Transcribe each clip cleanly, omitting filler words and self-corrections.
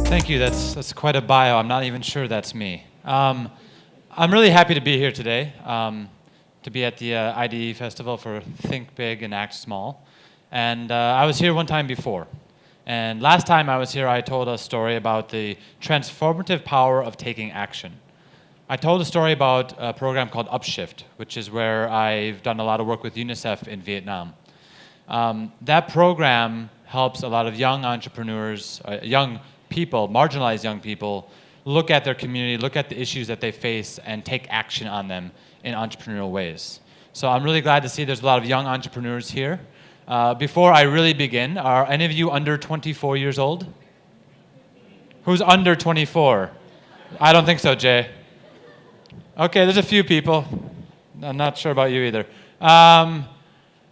Thank you. That's quite a bio. I'm not even sure that's me. I'm really happy to be here today, to be at the IDE Festival for Think Big and Act Small. And I was here one time before. And last time I was here, I told a story about the transformative power of taking action. I told a story about a program called Upshift, which is where I've done a lot of work with UNICEF in Vietnam. That program helps a lot of young entrepreneurs, young people, marginalized young people, look at their community, look at the issues that they face, and take action on them in entrepreneurial ways. So I'm really glad to see there's a lot of young entrepreneurs here. Before I really begin, are any of you under 24 years old? Who's under 24? I don't think so, Jay. Okay, there's a few people. I'm not sure about you either.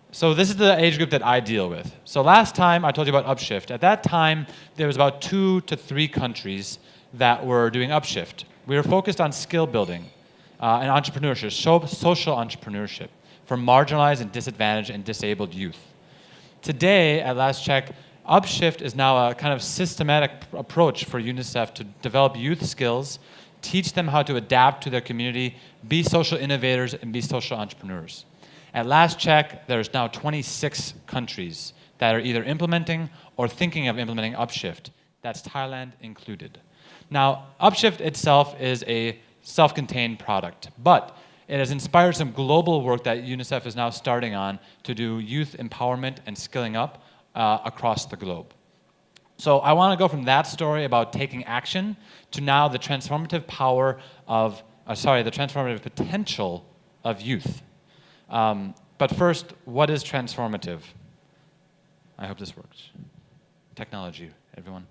So this is the age group that I deal with. So last time I told you about Upshift. At that time, there was about 2 to 3 countries that were doing Upshift. We were focused on skill building and entrepreneurship, social entrepreneurship for marginalized and disadvantaged and disabled youth. Today, at last check, Upshift is now a kind of systematic approach for UNICEF to develop youth skills, teach them how to adapt to their community, be social innovators, and be social entrepreneurs. At last check, there's now 26 countries that are either implementing or thinking of implementing Upshift. That's Thailand included. Now, Upshift itself is a self-contained product, but it has inspired some global work that UNICEF is now starting on to do youth empowerment and skilling up across the globe. So I want to go from that story about taking action to now the transformative power of, the transformative potential of youth. But first, what is transformative? I hope this works. Technology, everyone.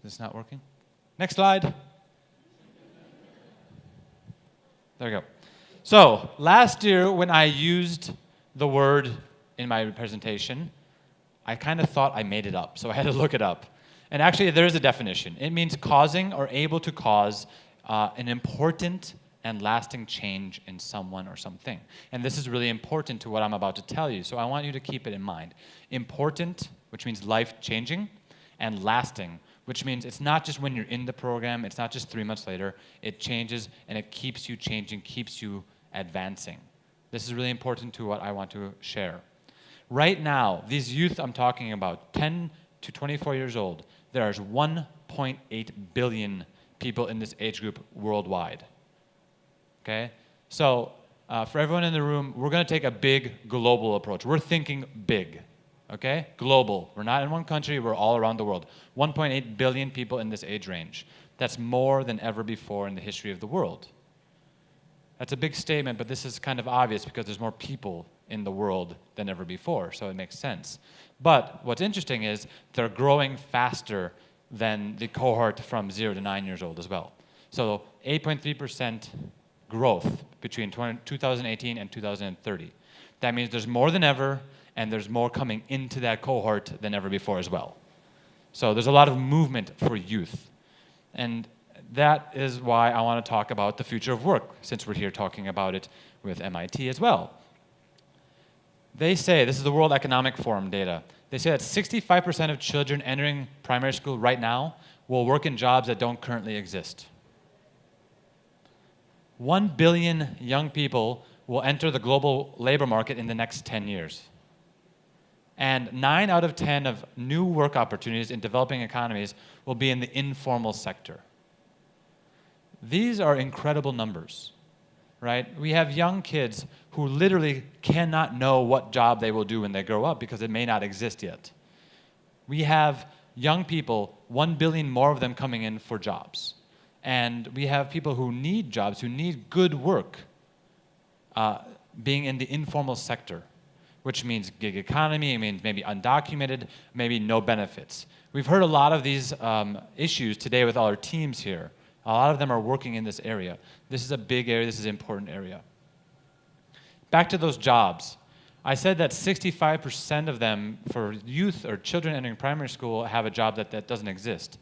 Is this not working? Next slide. There we go. So last year, when I used the word in my presentation, I kind of thought I made it up, so I had to look it up. And actually, there is a definition. It means causing or able to cause an important and lasting change in someone or something. And this is really important to what I'm about to tell you, so I want you to keep it in mind. Important, which means life-changing, and lasting, which means it's not just when you're in the program, it's not just 3 months later, it changes and it keeps you changing, keeps you advancing. This is really important to what I want to share. Right now, these youth I'm talking about, 10 to 24 years old, there is 1.8 billion people in this age group worldwide. Okay? So for everyone in the room, we're going to take a big global approach. We're thinking big. Okay? Global. We're not in one country, we're all around the world. 1.8 billion people in this age range. That's more than ever before in the history of the world. That's a big statement, but this is kind of obvious because there's more people in the world than ever before, so it makes sense. But what's interesting is they're growing faster than the cohort from 0 to 9 years old as well. So 8.3% growth between 2018 and 2030. That means there's more than ever, and there's more coming into that cohort than ever before as well. So there's a lot of movement for youth. And that is why I want to talk about the future of work, since we're here talking about it with MIT as well. They say, this is the World Economic Forum data, they say that 65% of children entering primary school right now will work in jobs that don't currently exist. 1 billion young people will enter the global labor market in the next 10 years. And 9 out of 10 of new work opportunities in developing economies will be in the informal sector. These are incredible numbers, right? We have young kids who literally cannot know what job they will do when they grow up because it may not exist yet. We have young people, 1 billion more of them coming in for jobs. And we have people who need jobs, who need good work, being in the informal sector, which means gig economy, it means maybe undocumented, maybe no benefits. We've heard a lot of these issues today with all our teams here. A lot of them are working in this area. This is a big area, this is an important area. Back to those jobs. I said that 65% of them for youth or children entering primary school have a job that doesn't exist.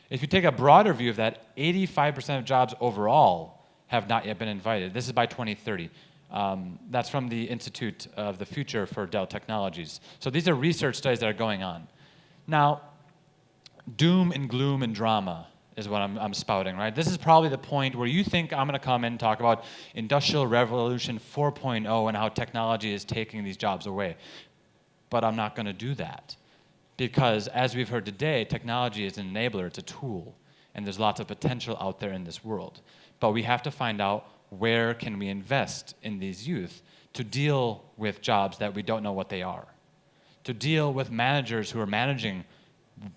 If you take a broader view of that, 85% of jobs overall have not yet been invited. This is by 2030. That's from the Institute of the Future for Dell Technologies. So these are research studies that are going on. Now, doom and gloom and drama is what I'm spouting, right? This is probably the point where you think I'm going to come in and talk about Industrial Revolution 4.0 and how technology is taking these jobs away. But I'm not going to do that. Because as we've heard today, technology is an enabler, it's a tool, and there's lots of potential out there in this world. But we have to find out where can we invest in these youth to deal with jobs that we don't know what they are, to deal with managers who are managing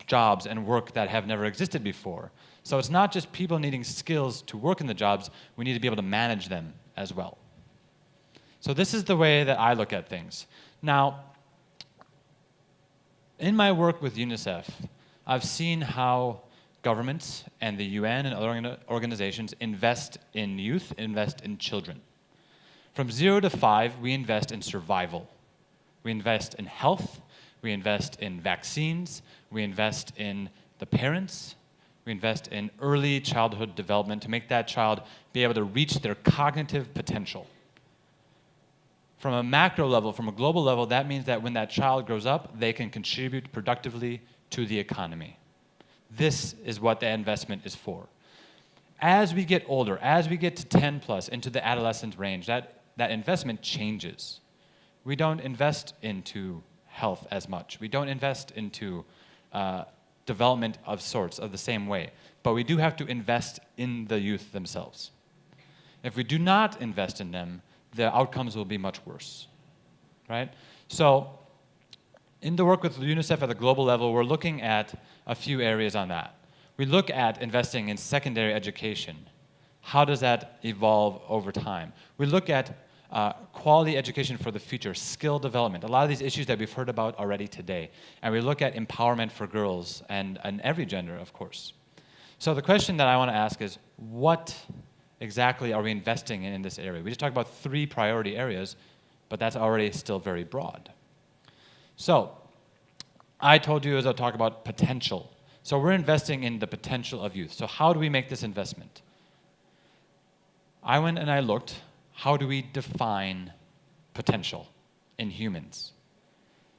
jobs and work that have never existed before. So it's not just people needing skills to work in the jobs, we need to be able to manage them as well. So this is the way that I look at things. Now, in my work with UNICEF, I've seen how governments and the UN and other organizations invest in youth, invest in children. From 0 to 5, we invest in survival. We invest in health, we invest in vaccines, we invest in the parents, we invest in early childhood development to make that child be able to reach their cognitive potential. From a macro level, from a global level, that means that when that child grows up, they can contribute productively to the economy. This is what the investment is for. As we get older, as we get to 10 plus, into the adolescent range, that investment changes. We don't invest into health as much. We don't invest into development of sorts of the same way. But we do have to invest in the youth themselves. If we do not invest in them, the outcomes will be much worse, right? So in the work with UNICEF at the global level, we're looking at a few areas on that. We look at investing in secondary education. How does that evolve over time? We look at quality education for the future, skill development, a lot of these issues that we've heard about already today. And we look at empowerment for girls and every gender, of course. So the question that I want to ask is, what exactly are we investing in this area? We just talked about 3 priority areas, but that's already still very broad. So I told you as I talk about potential. So we're investing in the potential of youth. So how do we make this investment? I went and I looked, how do we define potential in humans?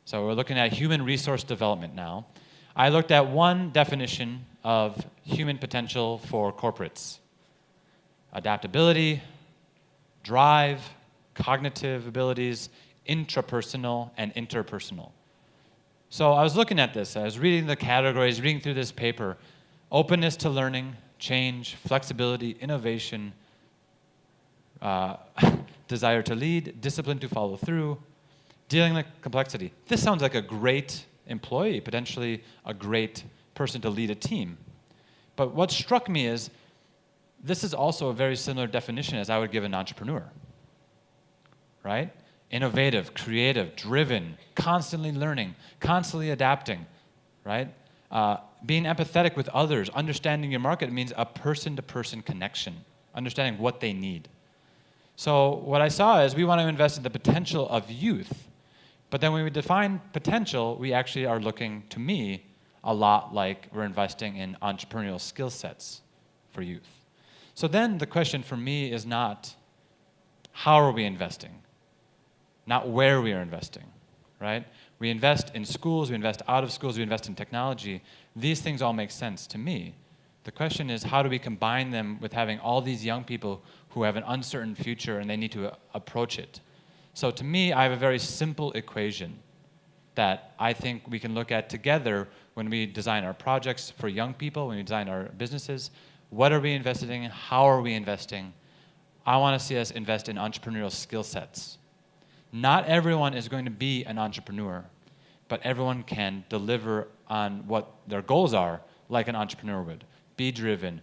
So we're looking at human resource development now. I looked at one definition of human potential for corporates. Adaptability, drive, cognitive abilities, intrapersonal, and interpersonal. So I was looking at this, I was reading the categories, reading through this paper. Openness to learning, change, flexibility, innovation, desire to lead, discipline to follow through, dealing with complexity. This sounds like a great employee, potentially a great person to lead a team. But what struck me is, this is also a very similar definition as I would give an entrepreneur, right? Innovative, creative, driven, constantly learning, constantly adapting, right? Being empathetic with others, understanding your market means a person-to-person connection, understanding what they need. So what I saw is we want to invest in the potential of youth, but then when we define potential, we actually are looking, to me, a lot like we're investing in entrepreneurial skill sets for youth. So then the question for me is not, how are we investing? Not where we are investing, right? We invest in schools, we invest out of schools, we invest in technology. These things all make sense to me. The question is, how do we combine them with having all these young people who have an uncertain future and they need to approach it? So to me, I have a very simple equation that I think we can look at together when we design our projects for young people, when we design our businesses. What are we investing in? How are we investing? I want to see us invest in entrepreneurial skill sets. Not everyone is going to be an entrepreneur, but everyone can deliver on what their goals are, like an entrepreneur would. Be driven,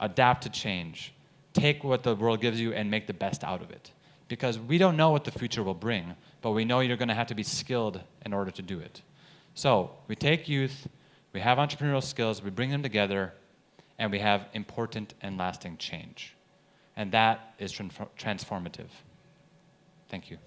adapt to change, take what the world gives you and make the best out of it. Because we don't know what the future will bring, but we know you're going to have to be skilled in order to do it. So we take youth, we have entrepreneurial skills, we bring them together, and we have important and lasting change. And that is transformative. Thank you.